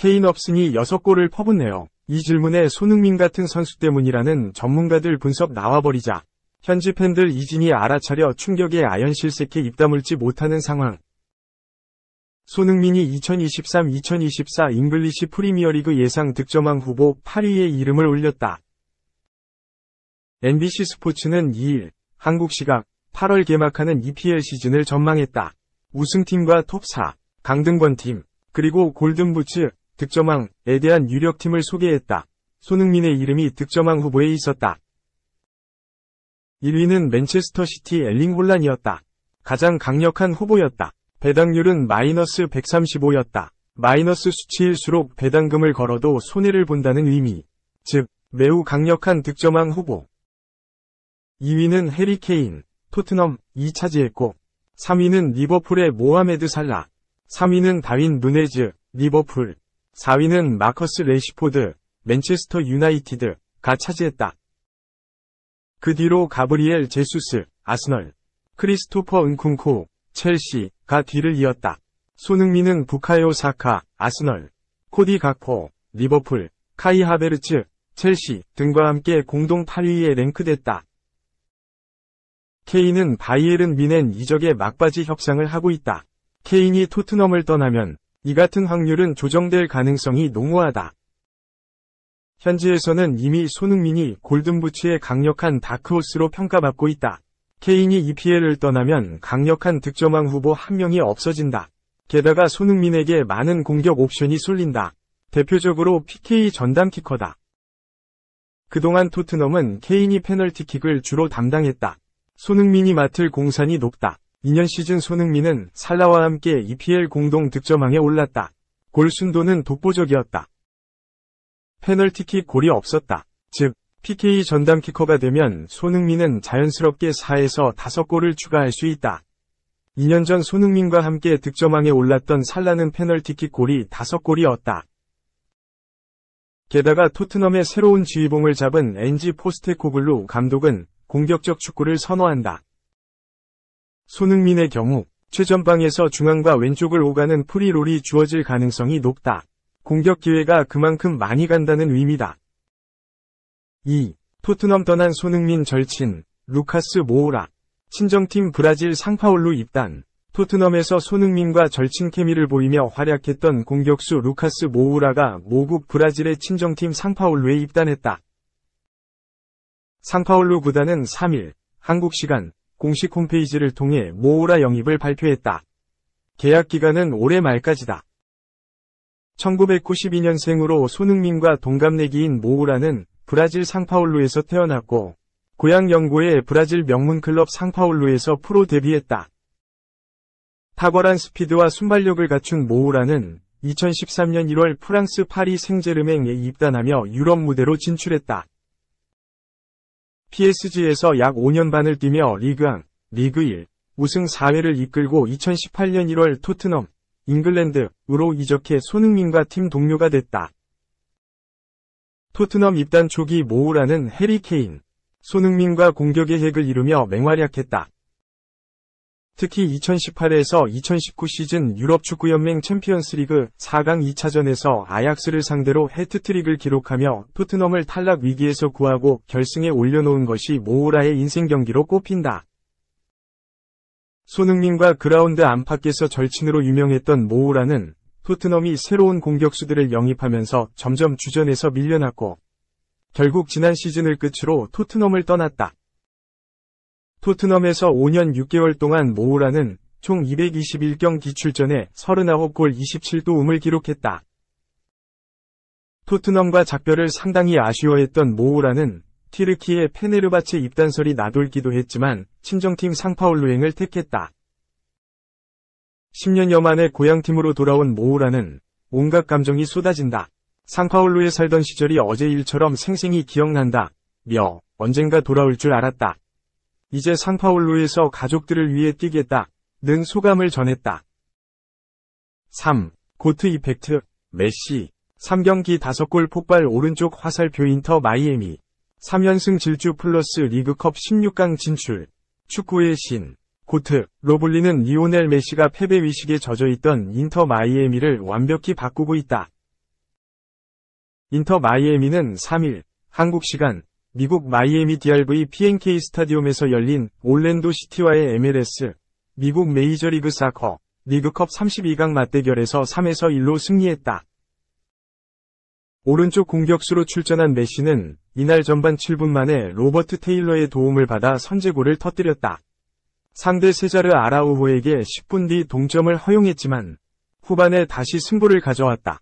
케인 없으니 6골을 퍼붓네요. 이 질문에 손흥민 같은 선수 때문이라는 전문가들 분석 나와버리자 현지 팬들 이진이 알아차려 충격에 아연실색해 입 다물지 못하는 상황. 손흥민이 2023-2024 잉글리시 프리미어리그 예상 득점왕 후보 8위에 이름을 올렸다. NBC 스포츠는 2일 한국 시각 8월 개막하는 EPL 시즌을 전망했다. 우승팀과 톱4, 강등권팀, 그리고 골든부츠, 득점왕에 대한 유력팀을 소개했다. 손흥민의 이름이 득점왕 후보에 있었다. 1위는 맨체스터시티 엘링 홀란이었다. 가장 강력한 후보였다. 배당률은 마이너스 135였다. 마이너스 수치일수록 배당금을 걸어도 손해를 본다는 의미. 즉, 매우 강력한 득점왕 후보. 2위는 해리 케인, 토트넘이 차지했고, 3위는 리버풀의 모하메드 살라, 3위는 다윈 누네즈, 리버풀, 4위는 마커스 레시포드, 맨체스터 유나이티드가 차지했다. 그 뒤로 가브리엘 제수스, 아스널, 크리스토퍼 은쿵코, 첼시가 뒤를 이었다. 손흥민은 부카요 사카, 아스널, 코디 각포, 리버풀, 카이 하베르츠, 첼시 등과 함께 공동 8위에 랭크됐다. 케인은 바이에른 뮌헨 이적의 막바지 협상을 하고 있다. 케인이 토트넘을 떠나면 이 같은 확률은 조정될 가능성이 농후하다. 현지에서는 이미 손흥민이 골든부츠의 강력한 다크호스로 평가받고 있다. 케인이 EPL을 떠나면 강력한 득점왕 후보 한 명이 없어진다. 게다가 손흥민에게 많은 공격 옵션이 쏠린다. 대표적으로 PK 전담키커다. 그동안 토트넘은 케인이 페널티킥을 주로 담당했다. 손흥민이 맡을 공산이 높다. 2년 시즌 손흥민은 살라와 함께 EPL 공동 득점왕에 올랐다. 골 순도는 독보적이었다. 페널티킥 골이 없었다. 즉, PK 전담 키커가 되면 손흥민은 자연스럽게 4에서 5골을 추가할 수 있다. 2년 전 손흥민과 함께 득점왕에 올랐던 살라는 페널티킥 골이 5골이었다. 게다가 토트넘의 새로운 지휘봉을 잡은 엔지 포스테코글루 감독은 공격적 축구를 선호한다. 손흥민의 경우 최전방에서 중앙과 왼쪽을 오가는 프리롤이 주어질 가능성이 높다. 공격 기회가 그만큼 많이 간다는 의미다. 2. 토트넘 떠난 손흥민 절친 루카스 모우라. 친정팀 브라질 상파울루 입단. 토트넘에서 손흥민과 절친 케미를 보이며 활약했던 공격수 루카스 모우라가 모국 브라질의 친정팀 상파울루에 입단했다. 상파울루 구단은 3일 한국 시간 공식 홈페이지를 통해 모우라 영입을 발표했다. 계약 기간은 올해 말까지다. 1992년생으로 손흥민과 동갑내기인 모우라는 브라질 상파울루에서 태어났고 고향 영고의 브라질 명문 클럽 상파울루에서 프로 데뷔했다. 탁월한 스피드와 순발력을 갖춘 모우라는 2013년 1월 프랑스 파리 생제르맹에 입단하며 유럽 무대로 진출했다. PSG에서 약 5년 반을 뛰며 리그1, 리그1 우승 4회를 이끌고 2018년 1월 토트넘, 잉글랜드로 이적해 손흥민과 팀 동료가 됐다. 토트넘 입단 초기 모우라는 해리 케인, 손흥민과 공격의 핵을 이루며 맹활약했다. 특히 2018에서 2019 시즌 유럽축구연맹 챔피언스리그 4강 2차전에서 아약스를 상대로 해트트릭을 기록하며 토트넘을 탈락 위기에서 구하고 결승에 올려놓은 것이 모우라의 인생 경기로 꼽힌다. 손흥민과 그라운드 안팎에서 절친으로 유명했던 모우라는 토트넘이 새로운 공격수들을 영입하면서 점점 주전에서 밀려났고 결국 지난 시즌을 끝으로 토트넘을 떠났다. 토트넘에서 5년 6개월 동안 모우라는 총 221경기 출전에 39골 27도움을 기록했다. 토트넘과 작별을 상당히 아쉬워했던 모우라는 티르키의 페네르바체 입단설이 나돌기도 했지만 친정팀 상파울루행을 택했다. 10년여 만에 고향팀으로 돌아온 모우라는 온갖 감정이 쏟아진다. 상파울루에 살던 시절이 어제 일처럼 생생히 기억난다. 며 언젠가 돌아올 줄 알았다. 이제 상파울루에서 가족들을 위해 뛰겠다. 는 소감을 전했다. 3. 고트 이펙트, 메시. 3경기 5골 폭발 오른쪽 화살표 인터 마이애미. 3연승 질주 플러스 리그컵 16강 진출. 축구의 신. 고트, 로블리는 리오넬 메시가 패배 위식에 젖어있던 인터 마이애미를 완벽히 바꾸고 있다. 인터 마이애미는 3일, 한국 시간, 미국 마이애미 DRV PNK 스타디움에서 열린 올랜도 시티와의 MLS, 미국 메이저리그 사커, 리그컵 32강 맞대결에서 3에서 1로 승리했다. 오른쪽 공격수로 출전한 메시는 이날 전반 7분 만에 로버트 테일러의 도움을 받아 선제골을 터뜨렸다. 상대 세자르 아라우호에게 10분 뒤 동점을 허용했지만 후반에 다시 승부를 가져왔다.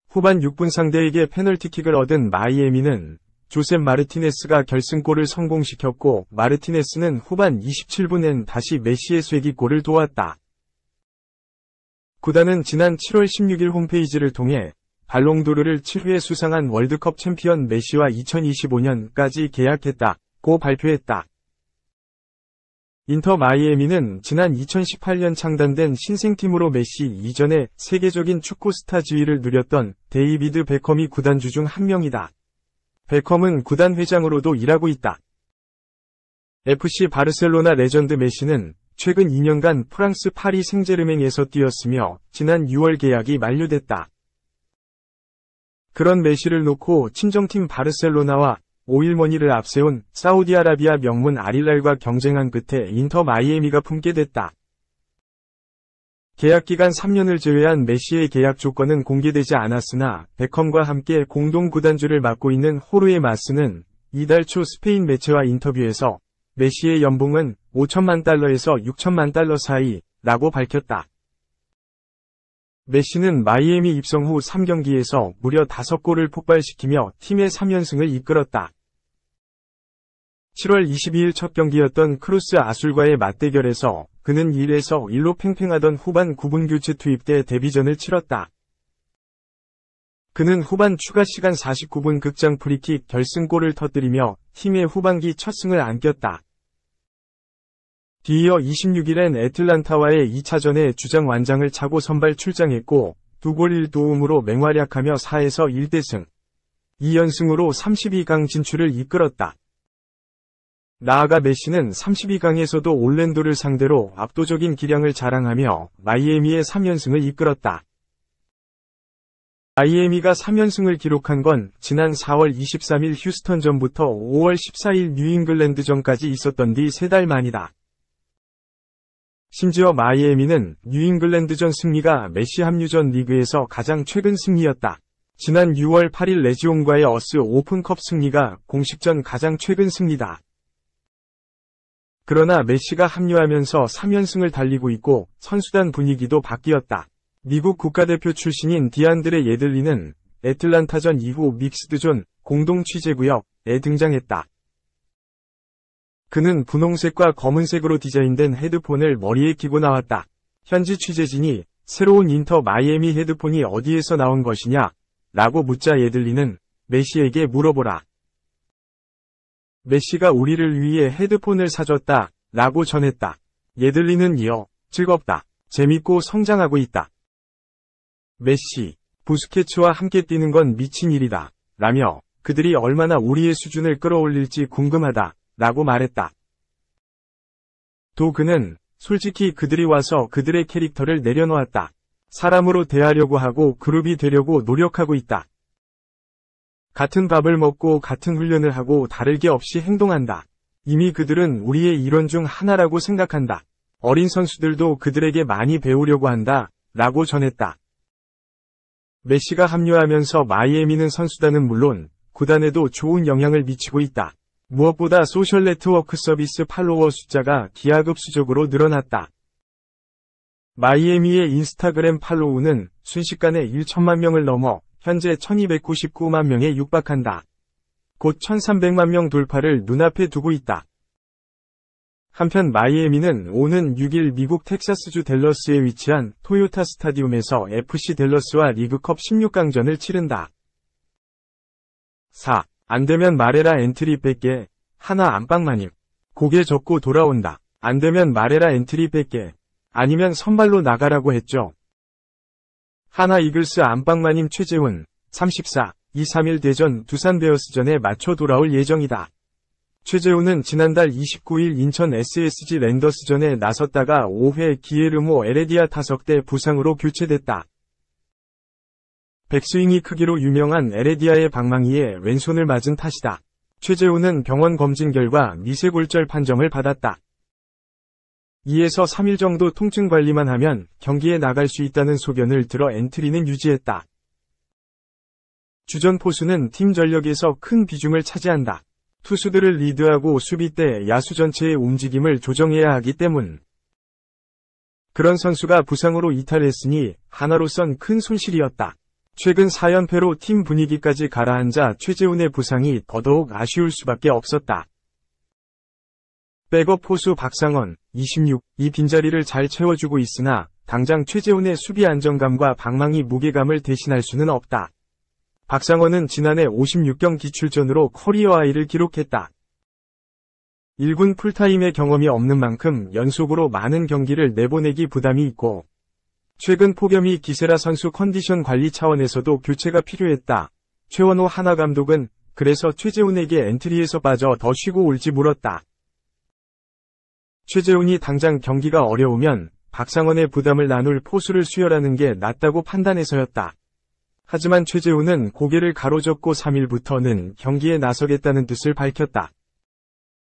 후반 6분 상대에게 페널티킥을 얻은 마이애미는 조셉 마르티네스가 결승골을 성공시켰고 마르티네스는 후반 27분엔 다시 메시의 쐐기골을 도왔다. 구단은 지난 7월 16일 홈페이지를 통해 발롱도르를 7회 수상한 월드컵 챔피언 메시와 2025년까지 계약했다고 발표했다. 인터 마이애미는 지난 2018년 창단된 신생팀으로 메시 이전에 세계적인 축구 스타 지위를 누렸던 데이비드 베컴이 구단주 중 한 명이다. 베컴은 구단 회장으로도 일하고 있다. FC 바르셀로나 레전드 메시는 최근 2년간 프랑스 파리 생제르맹에서 뛰었으며 지난 6월 계약이 만료됐다. 그런 메시를 놓고 친정팀 바르셀로나와 5일머니를 앞세운 사우디아라비아 명문 알힐랄과 경쟁한 끝에 인터 마이애미가 품게 됐다. 계약기간 3년을 제외한 메시의 계약 조건은 공개되지 않았으나 베컴과 함께 공동 구단주를 맡고 있는 호르헤 마스는 이달 초 스페인 매체와 인터뷰에서 메시의 연봉은 5천만 달러에서 6천만 달러 사이라고 밝혔다. 메시는 마이애미 입성 후 3경기에서 무려 5골을 폭발시키며 팀의 3연승을 이끌었다. 7월 22일 첫 경기였던 크루스 아술과의 맞대결에서 그는 1에서 1로 팽팽하던 후반 9분 교체 투입돼 데뷔전을 치렀다. 그는 후반 추가 시간 49분 극장 프리킥 결승골을 터뜨리며 팀의 후반기 첫 승을 안겼다. 뒤이어 26일엔 애틀란타와의 2차전에 주장 완장을 차고 선발 출장했고 2골 1도움으로 맹활약하며 4에서 1대승, 2연승으로 32강 진출을 이끌었다. 나아가 메시는 32강에서도 올랜도를 상대로 압도적인 기량을 자랑하며 마이애미의 3연승을 이끌었다. 마이애미가 3연승을 기록한 건 지난 4월 23일 휴스턴전부터 5월 14일 뉴잉글랜드전까지 있었던 뒤 3달 만이다. 심지어 마이애미는 뉴잉글랜드전 승리가 메시 합류 전 리그에서 가장 최근 승리였다. 지난 6월 8일 레지온과의 어스 오픈컵 승리가 공식전 가장 최근 승리다. 그러나 메시가 합류하면서 3연승을 달리고 있고 선수단 분위기도 바뀌었다. 미국 국가대표 출신인 디안드레 예들리는 애틀란타전 이후 믹스드존 공동 취재구역에 등장했다. 그는 분홍색과 검은색으로 디자인된 헤드폰을 머리에 끼고 나왔다. 현지 취재진이 새로운 인터 마이애미 헤드폰이 어디에서 나온 것이냐? 라고 묻자 예들리는 메시에게 물어보라. 메시가 우리를 위해 헤드폰을 사줬다. 라고 전했다. 예들리는 이어 즐겁다. 재밌고 성장하고 있다. 메시, 부스케츠와 함께 뛰는 건 미친 일이다. 라며 그들이 얼마나 우리의 수준을 끌어올릴지 궁금하다. 라고 말했다. 또 그는 솔직히 그들이 와서 그들의 캐릭터를 내려놓았다. 사람으로 대하려고 하고 그룹이 되려고 노력하고 있다. 같은 밥을 먹고 같은 훈련을 하고 다를 게 없이 행동한다. 이미 그들은 우리의 일원 중 하나라고 생각한다. 어린 선수들도 그들에게 많이 배우려고 한다. 라고 전했다. 메시가 합류하면서 마이애미는 선수단은 물론 구단에도 좋은 영향을 미치고 있다. 무엇보다 소셜 네트워크 서비스 팔로워 숫자가 기하급수적으로 늘어났다. 마이애미의 인스타그램 팔로우는 순식간에 1천만 명을 넘어 현재 1299만 명에 육박한다. 곧 1300만 명 돌파를 눈앞에 두고 있다. 한편 마이애미는 오는 6일 미국 텍사스주 댈러스에 위치한 토요타 스타디움에서 FC 댈러스와 리그컵 16강전을 치른다. 4. 안되면 말해라 엔트리 뺄게. 하나 안방마님. 고개 젓고 돌아온다. 안되면 말해라 엔트리 뺄게. 아니면 선발로 나가라고 했죠. 하나 이글스 안방마님 최재훈. 34. 2-3일 대전 두산 베어스전에 맞춰 돌아올 예정이다. 최재훈은 지난달 29일 인천 SSG 랜더스전에 나섰다가 5회 기에르모 에레디아 타석 때 부상으로 교체됐다. 백스윙이 크기로 유명한 에레디아의 방망이에 왼손을 맞은 탓이다. 최재훈은 병원 검진 결과 미세골절 판정을 받았다. 2에서 3일 정도 통증 관리만 하면 경기에 나갈 수 있다는 소견을 들어 엔트리는 유지했다. 주전 포수는 팀 전력에서 큰 비중을 차지한다. 투수들을 리드하고 수비 때 야수 전체의 움직임을 조정해야 하기 때문. 그런 선수가 부상으로 이탈했으니 하나로선 큰 손실이었다. 최근 4연패로 팀 분위기까지 가라앉아 최재훈의 부상이 더더욱 아쉬울 수밖에 없었다. 백업 포수 박상원, 26, 이 빈자리를 잘 채워주고 있으나 당장 최재훈의 수비 안정감과 방망이 무게감을 대신할 수는 없다. 박상원은 지난해 56경기 출전으로 커리어 하이를 기록했다. 1군 풀타임의 경험이 없는 만큼 연속으로 많은 경기를 내보내기 부담이 있고 최근 폭염이 기세라 선수 컨디션 관리 차원에서도 교체가 필요했다. 최원호 하나 감독은 그래서 최재훈에게 엔트리에서 빠져 더 쉬고 올지 물었다. 최재훈이 당장 경기가 어려우면 박상원의 부담을 나눌 포수를 수혈하는 게 낫다고 판단해서였다. 하지만 최재훈은 고개를 가로젓고 3일부터는 경기에 나서겠다는 뜻을 밝혔다.